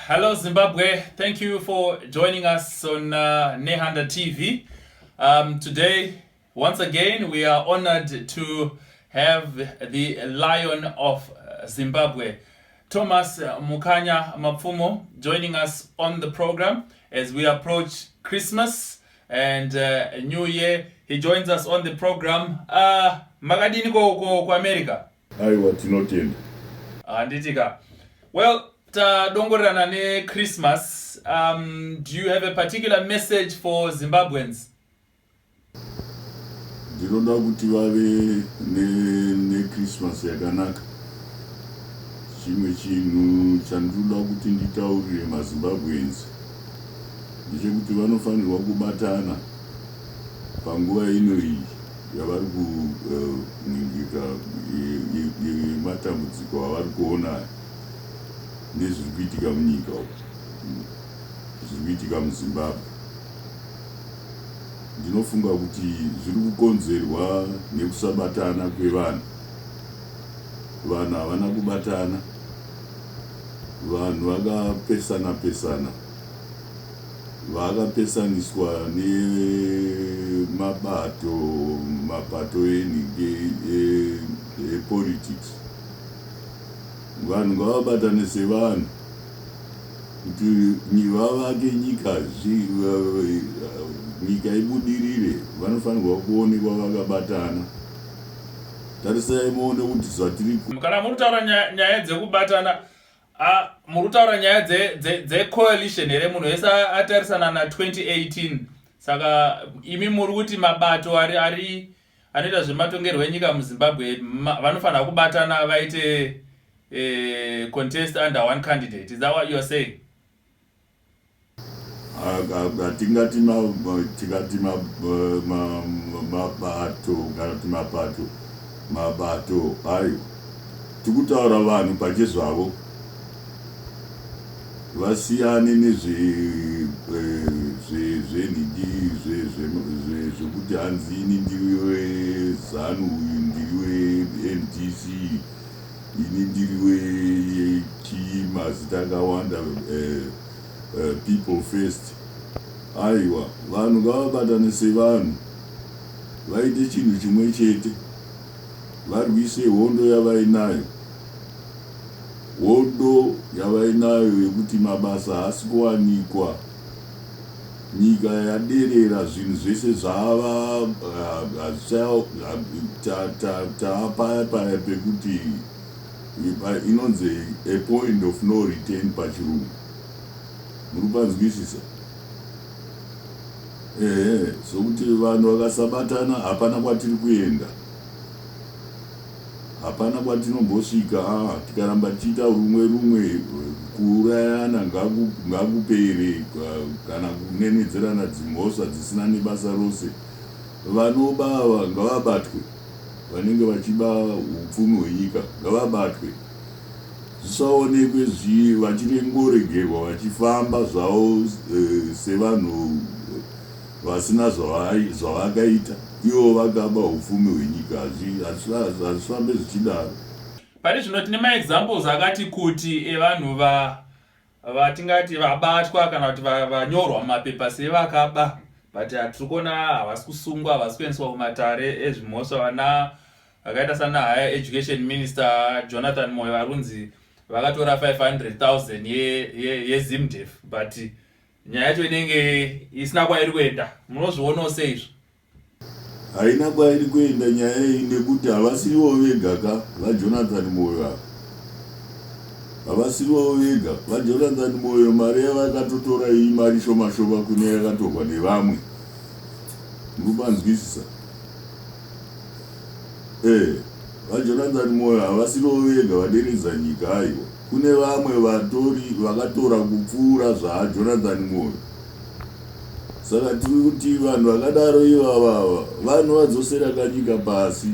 Hello Zimbabwe, thank you for joining us on Nehanda TV. Today, once again, we are honored to have the Lion of Zimbabwe, Thomas Mukanya Mapfumo, joining us on the program as we approach Christmas and New Year. He joins us on the program. Magadini ko America? Aiwa tinotenda. Anditika. Well, dongorana ne Christmas. Do you have a particular message for Zimbabweans? Ndinoda kuti vave ne Christmas yakanaka. Chimwe chinhu chandinoda kuti nditaurire maZimbabweans ndechekuti vanofanirwa kubatana panguva ino iyi yavari kuningika yematambudziko avari kuona nezviri kuitika munyika uku, zviri kuitika muZimbabwe. Ndinofunga kuti zviri kukonzerwa nekusabatana kwevanhu. Vanhu havana kubatana, vanhu vakapesana, vakapesaniswa nemapato epolitics. Vanhu ngavabatane sevanhu kuti vavake nyika ibudirire, vanofanirwa kuonekwa vakabatana. Tarisai muone kuti zvatiri kana muri kutaura nyaya dzekubatana, muri kutaura nyaya dzecoalition here, munhu wese atarisana na 2018. Saka imi muri kuti mabato anoita zvematongerwo enyika muZimbabwe vanofanira kubatana vaite contest under one candidate. Is that what you are saying? Tikati mabato ayo tikutaura vanhu pachezvavo vasiyane nezvenhiki zvekuti hanzi ini ndiriwe ZANU, uyu ndiriwe NDC, ini ndiriwe mazita akawanda, people first. Aiwa, vanhu ngavabatane sevanhu vaite chinhu chimwe chete, varwise hondo yavainayo yekuti mabasa haasi kuwanikwa, nyika yaderera, zvinhu zvese zvava taapaya pekuti inonzi a point of no return pachirungu. Muri panzwisisa? Sokuti vanhu vakasabatana hapana kwatiri kuenda, hapana kwatinombosvika. Tikaramba tiita rumwe kuurayana ngakupere, kana kunenedzerana dzimhosva dzisina nebasa rose. Vanobava ngavabatwe, vanenge vachiba upfumi hwenyika ngavabatwe, zvisaonekwe vachirengoregerwa vachifamba zvavo sevanhu vasina zvavakaita, ivo vakaba upfumi hwenyika. Hazvifambe zvichidaro. Pari zvino tine maexamples akati kuti evanhu vatingati vabatwa kana kuti vanyorwa mumapepa sevakaba, but tiri kuona havasi kusungwa, havasi kuendeswa kumatare ezvimhosva. Vana vakaita sana higher education minister Jonathan Moyo varunzi vakatora 500,000 yeZimdef, but nyaya yacho inenge isina kwairi kuenda. Munozvionawo seizvo? Haina kwairi kuenda nyaya iyi, nekuti havasirivo vega ka vaJonathan Moyo, havasirivo vega vaJonathan Moyo. Mari yavakatotora iyi mari shoma kune yakatorwa nevamwe. Munopanzwisisa? vaJonathan Moyo havasirivo vega vaderedza nyika. Aiwa, kune vamwe vakatora kupfuura zvaJonathan Moyo. Saka tiri kuti vanhu vakadaro ivava vanhu vadzosera kanyika pasi.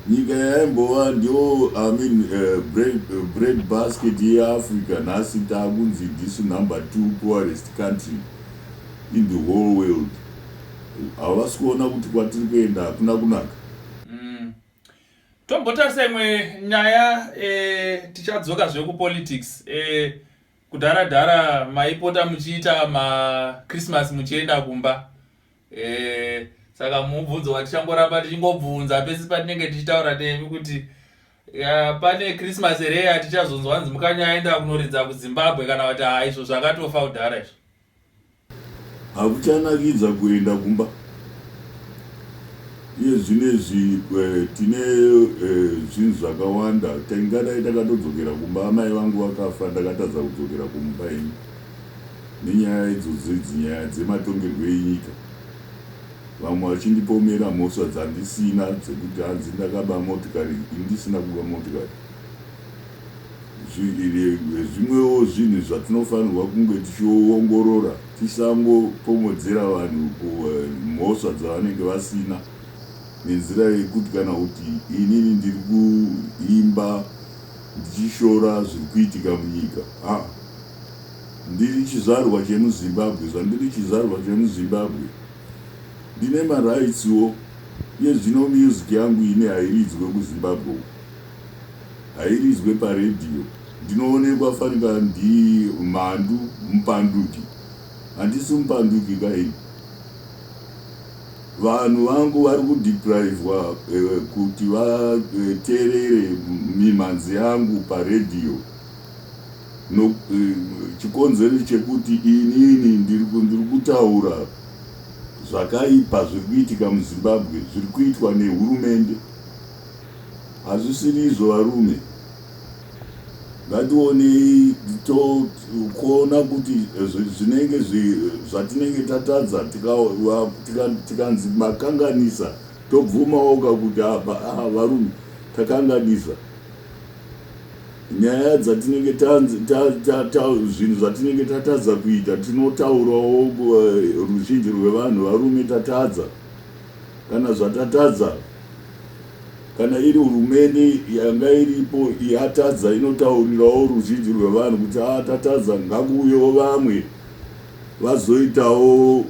Nyika yaimbova ndio bread basket yeAfrica. Nhasi taakunzi ndisu number 2 poorest country in the whole world. Havasi kuona kuti kwatiri kuenda hakuna kunaka. Tombotarisa imwe nyaya tichadzoka zvekupolitics. kudhara maipota muchiita Christmas muchienda kumba. Saka mubvunzo watichangoramba tichingobvunza pese patinenge tichitaura nemi kuti pane Christmas here yatichazonzwanzi mukanyaenda kunoridza kuZimbabwe kana kuti izvo zvakatofa kudhara izvo. Hakuchanakidza kuenda kumba. Iye zvinezvi tine zvinhu zvakawanda. Tangadai takatodzokera kumba, amai vangu vakafa, ndakatadza kudzokera kumba ini. Nenyaya idzodzi nyaya dzematongerwo enyika. Vamwe vachindipomera mhosva dzandisina dzekuti hanzi ndakaba motikari, indisina kuba motikari. Zvimwewo zvinhu zvatinofanirwa kunge tichiongorora, tisangopomodzera vanhu mhosva dzavanenge vasina, nenzira yekuti kana kuti inini ndiri kuimba ndichishora zviri kuitika munyika. Ndiri chizvarwa chemuZimbabwe, zvandiri chizvarwa chemuZimbabwe, ndine maraitswo. Iye zvino music yangu ine hairidzwe kuZimbabwe, hairidzwe paredhiyo. Ndinoonekwa fanika ndi mhandu mupanduki, handisi mupanduki kaini. Vanhu vangu vari kudeprivwa kuti vateerere mimhanzi yangu paredhiyo. Chikonzero chekuti inini ndiri kutaura zvakaipa zviri kuitika muZimbabwe, zviri kuitwa nehurumende. Hazvisiri izvo varume. Ngationei kuona kuti zvinenge zvatinenge tatadza tikanzi makanganisa, tobvumawo kuti varume takanganisa. Nyaya dzatinenge zvinhu zvatinenge tatadza kuita, tinotaurawo ruzhinji rwevanhu, varume tatadza. Kana zvatatadza, kana iri hurumende yanga iripo yatadza, inotaurirawo ruzhinji rwevanhu kuti tatadza, ngakuuyewo vamwe vazoitawo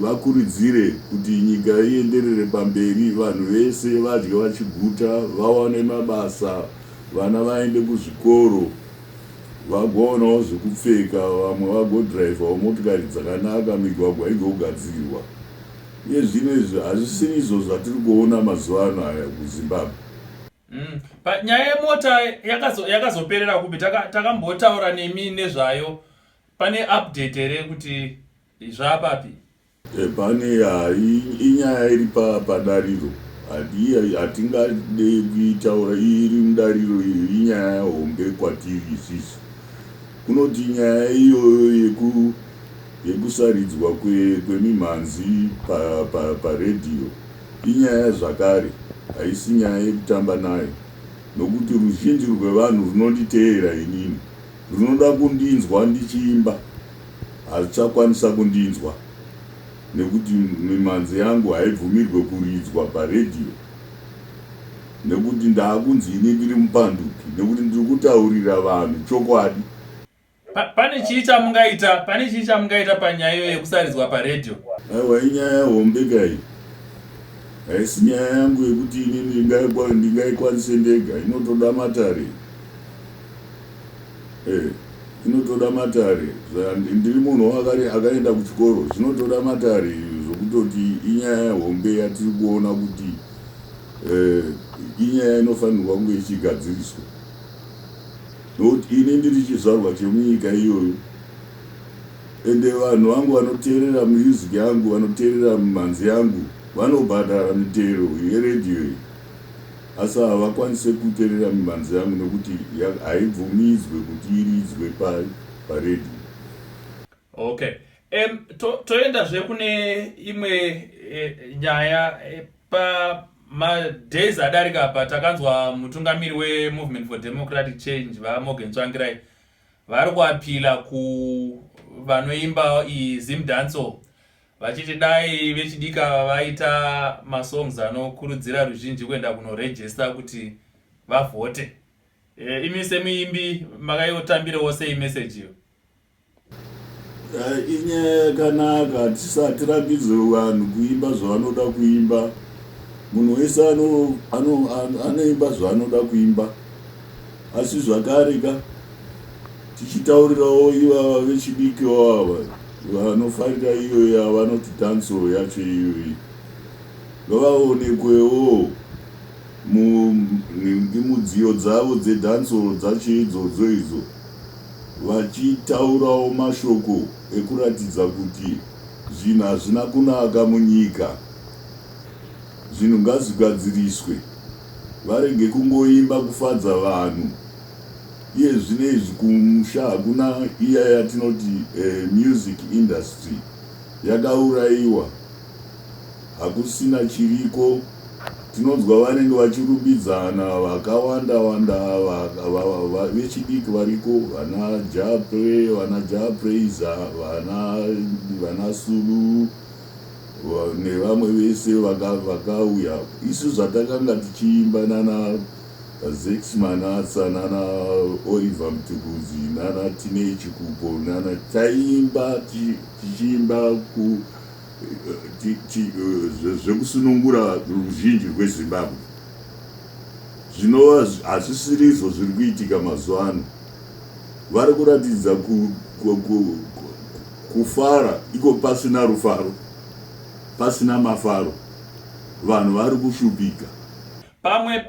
vakuridzire kuti nyika ienderere pamberi, vanhu vese vadye vachiguta, vawane mabasa, vana vaende kuzvikoro, vagoonawo zvekupfeka, vamwe vagodhiraivhawo motikari dzakanaka, migwagwa igogadzirwa. Iye zvino izvi hazvisiri izvo zvatiri kuona mazuva ano aya kuZimbabwe. Nyaya yemota yakazoperera kupi? Takambotaura nemi nezvayo. Pane update here kuti zvapapi? Pane inyaya iri padariro. Hatingade kuitaura iri mudariro, inyaya hombe kwatiri isisi. Kunoti nyaya iyoyo yekusaridzwa kwemimhanzi paredhiyo inyaya zvakare, haisi nyaya yekutamba nayo. Nokuti ruzhinji rwevanhu runonditeera inini, runoda kundinzwa ndichiimba, hazichakwanisa kundinzwa nekuti mimhanzi yangu haibvumirwe kuridzwa paredhiyo, nekuti ndaakunzi ini ndiri mupanduki, nekuti ndiri kutaurira vanhu chokwadi. Pane chii chamungaita panyaya iyoyo yekusaridzwa paredhiyo? Aiwa, inyaya hombe kai, haisi nyaya yangu yekuti inini ndingaikwanise ndega. Inotoda matare, inotoda matare. Ndiri munhu akaenda kuchikoro, zvinotoda matare zvokutoti inyaya hombe yatiri kuona kuti inyaya inofanirwa kunge ichigadziriswa. Nokuti ini ndiri chizvarwa chemunyika iyoyo, ende vanhu vangu vanoteerera music yangu, vanoteerera mimhanzi yangu, vanobhadhara mitero yeredhiyo iyi, asi havakwanise kuteerera mimhanzi yangu nekuti haibvumidzwe kuti iridzwe paredhiyo. Okay. Toendazve kune imwe nyaya. Pamadays adarika apa takanzwa mutungamiri weMovement for Democratic Change vaMorgan Tsvangirai vari kuapila kuvanoimba Zimdanso, vachiti dai vechidika vaita masongs anokurudzira ruzhinji kuenda kunorejista kuti vavhote. Imi semuimbi makaitambirawo sei message iyo? Inyaya yakanaka, tisatirambidzwe vanhu kuimba zvavanoda kuimba. Munhu wese anoimba zvavanoda kuimba, asi zvakareka tichitaurirawo ivava vechidiki wava vanofarira iyoya vanoti dancehall yacho iyoyi ngavaonekwewo mudziyo dzavo dzedancehall dzacho idzodzo idzo vachitaurawo mashoko ekuratidza kuti zvinhu hazvina kunaka munyika. Zvinhu ngazvigadziriswe, varege kungoimba kufadza vanhu. Iye zvinezvi kumusha hakuna iya yatinoti music industry yakaurayiwa, hakusina chiriko. Tinonzwa vanenge vachirumbidzana vakawanda vechidiki variko, vana Japre, vana Japraiser, vana Sulu nevamwe vese vakauya. Isu zvatakanga tichiimba nana Zex Manatsa nana Oliver Mtukudzi nana Tine Chikupo nana taimba tichiimba zvekusunungura ruzhinji rweZimbabwe. Zvinova hazvisiri izvo zviri kuitika mazuva ano. Vari kuratidza kufara iko pasina rufaro, pasina mafaro. Vanhu vari kushupika.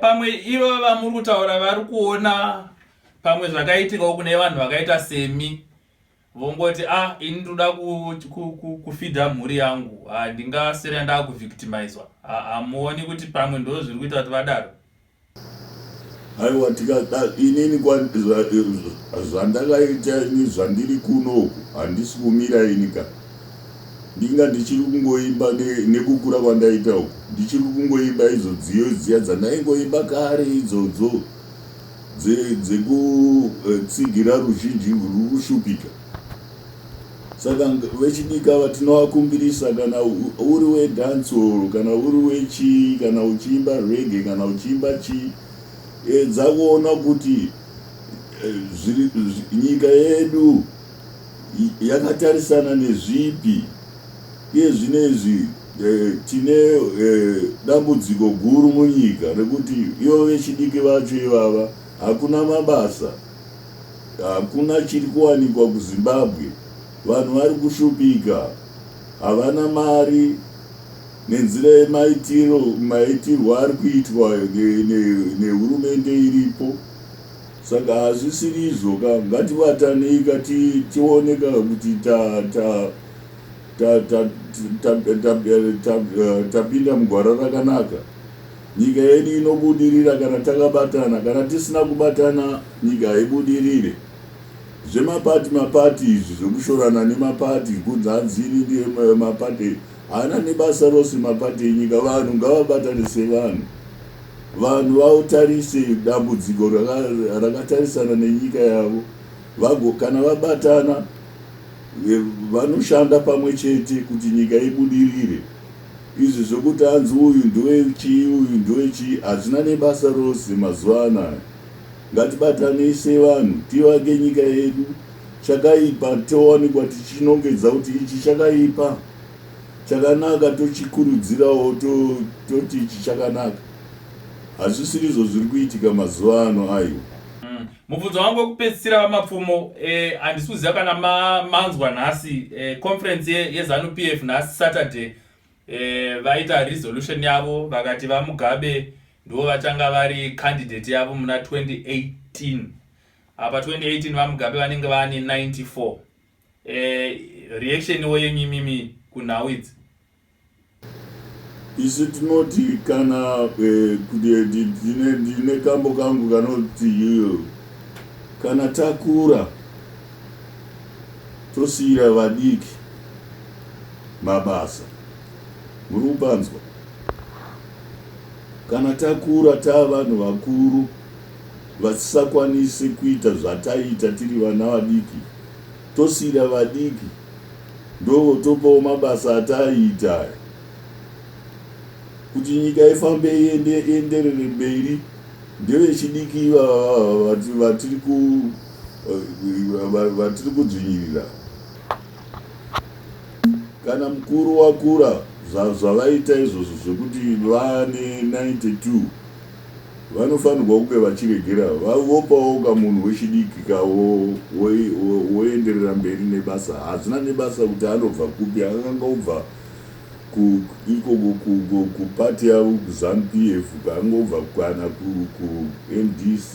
Pamwe ivo vamuri kutaura vari kuona pamwe zvakaitikawo kune vanhu vakaita semi, vongoti ini ndoda kufidha mhuri yangu, handingasera ndakuvhictimizwa. Hamuoni kuti pamwe ndo zviri kuita kuti vadaro? Aiwa, inini zvandakaita zvandiri kunoku handisi kumira inika. Ndinga ndichiri kungoimba nekukura kwandaita uku, ndichiri kungoimba idzo dziyo dziya dzandaingoimba kare idzodzo dzekutsigira ruzhinji ruri kushupika. Saka vechidiki ava tinovakumbirisa, kana uri wedancehall, kana uri wechii, kana uchiimba reggae, kana uchiimba chii, dzakuona kuti nyika yedu yakatarisana nezvipi. Iye zvinezvi tine dambudziko guru munyika rekuti ivo vechidiki vacho ivava hakuna mabasa, hakuna chiri kuwanikwa kuZimbabwe. Vanhu vari kushupika, havana mari nenzira yemaitirwo ari kuitwa nehurumende iripo. Saka hazvisiri izvo. Ngativatanei tioneka kuti tapinda mugwara rakanaka. Nyika yedu inobudirira kana takabatana. Kana tisina kubatana, nyika haibudirire. Zvemapati izvi zvekushorana nemapati, kunzi hanziri mapati, haana nebasa rose mapati enyika. Vanhu ngavabatane sevanhu. Vanhu vautarise dambudziko rakatarisana nenyika yavo. Kana vabatana, vanoshanda pamwe chete kuti nyika ibudirire. Izvi zvokuti hanzi uyu ndowechii, uyu ndowechii, hazvina nebasa rose mazuva anaya. Ngatibatanei sevanhu, tivake nyika yedu. Chakaipa towanikwa tichinongedza kuti ichi chakaipa, chakanaka tochikurudzirawo, toti ichi chakanaka. Hazvisiri izvo zviri kuitika mazuva ano ayo. Mubvunzo wangu wekupedzisira wamapfumo, handisi kuziva kana manzwa nhasi conference yeZanu PF nhasi Saturday vaita resolution yavo vakati vaMugabe ndo vachanga vari candidate yavo muna 2018. Apa 2018 vaMugabe vanenge vane 94. Reaction yenyimimi kunhau idzi? Isi tinoti kana ndine kambo kangu kanoti iyo, kana takura tosiyira vadiki mabasa. Muri kupanzwa? Kana takura tavanhu vakuru vasisakwanise kuita zvataita tiri vana vadiki, tosiyira vadiki ndovo topawo mabasa ataita kuti nyika ifambe ienderere mberi. Ndevechidiki vatiri kudzvinyirira. Kana mukuru wakura zvavaita izvozvo zvekuti vane 92, vanofanirwa kunge vachiregera vopawo kamunhu wechidiki kawo woenderera mberi nebasa. Hazvina nebasa kuti anobva kupi, akanga obva ikoko kupati yavo kuZANU-PF, kaangobva kana kuMDC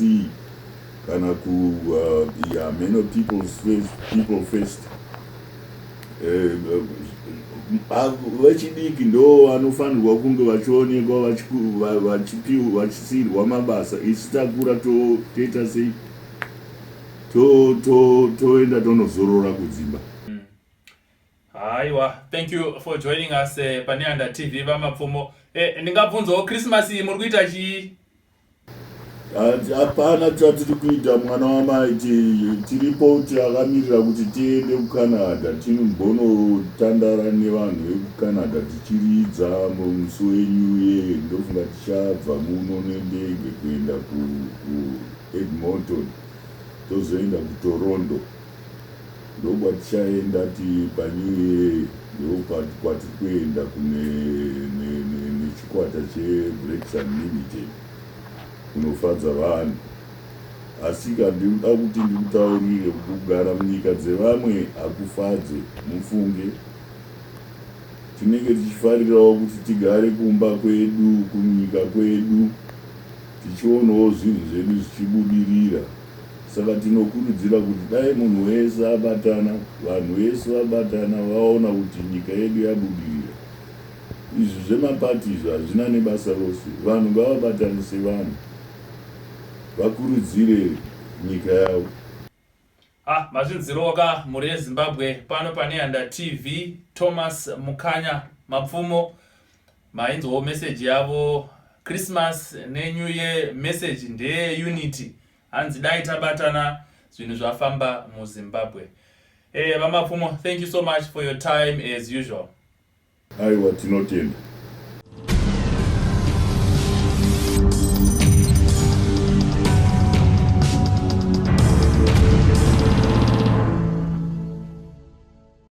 kana Meno People First. Vechidiki ndo vanofanirwa kunge vachionekwa vachisiyirwa mabasa. Isu takura toita sei, toenda tonozorora kudzimba. Aiwa, thank you for joining us paNehanda TV vamapfumo. Ndingabvunzawo Christmas muri kuita chii? Hapana chatiri kuita mwana wamai, tiripo takamirira kuti tiende kuCanada tinombonotandara nevanhu vekuCanada tichiridza musi weNew Year. Ndofunga tichabva muno nendege kuenda kuEdmonton tozoenda kuToronto. Ndokwatichaenda paNew Year, ndokwatiri kuenda nechikwata cheBreaks Unlimited kunofadza vanhu. Asi ndinoda kuti ndikutaurire kuti kugara munyika dzevamwe hakufadze. Mufunge tinenge tichifarirawo kuti tigare kumba kwedu, kunyika kwedu, tichionawo zvinhu zvedu zvichibudirira. Saka tinokurudzira kuti dai munhu wese abatana, vanhu vese vabatana, vaona kuti nyika yedu yabudirira. Izvi zvemapatizvo hazvina nebasa rose. Vanhu ngavabatanise vanhu, vakurudzire nyika yavo. Mazvinziroka muri yeZimbabwe pano paNehanda TV. Thomas Mukanya mapfumo mainzwawo message yavo. Christmas neNew Year message ndeye unity. Hanzi dai tabatana zvinhu zvafamba muZimbabwe. Vamapfumo, thank you so much for your time as usual. Aiwa, tinotenda.